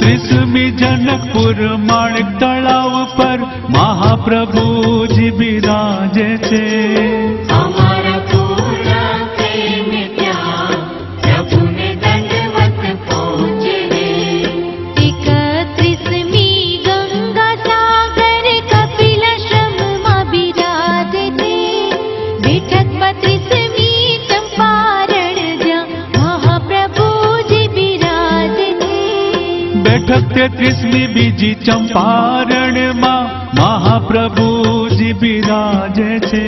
30મી जनकपुर माणिक तलाव पर महाप्रभुजी बिराजे छे। हमारा पूरा प्रेम त्याग प्रभु ने दंडवत पहुँचे रे। 31મી गंगा सागर कपिलाश्रम में बिराजे छे। बेठक 32મી चंपारण ज्यां महाप्रभुजी बिराजे छे। बैठक 33મી बीजी चंपारण मां महाप्रभुजी बिराजे छे।